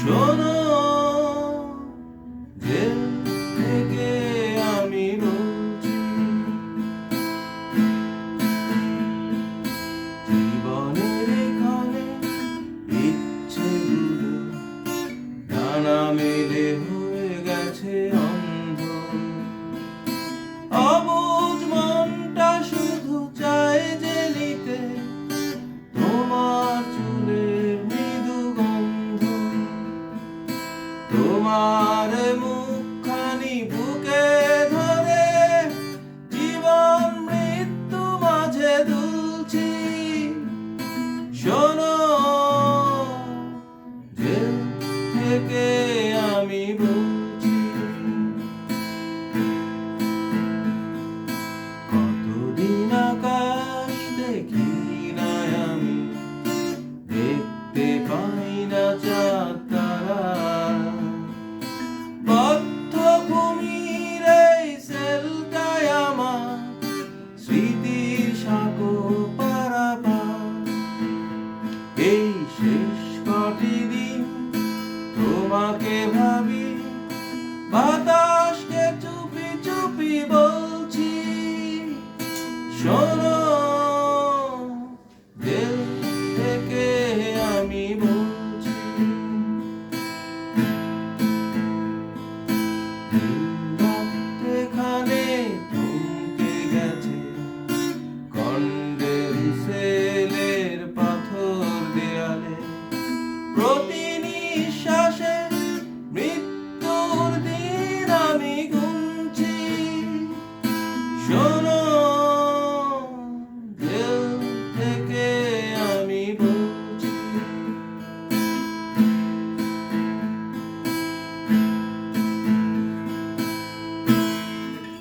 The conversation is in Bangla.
শোনো, জেল থেকে আমি বলছি, জীবনের এখানে ইচ্ছেগুলো ডানা মেলে হয়ে গেছে অন্ধ। অবুঝ মনটা শুধু চায় যে নিতে তোমার চুলের মৃদু গন্ধ, তোমার মুখখানি বুকে ধরে জীবন মৃত্যু মাঝে দুলছি। শোনো, জেল থেকে আমি বলছি, কতদিন আকাশ দেখি না আমি, দেখতে পাই না চাঁদ তারা। বদ্ধভূমির এই সেলটায় আমার স্মৃতির সাঁকো পারাপার। এই শেষ কটি দিন তোমাকে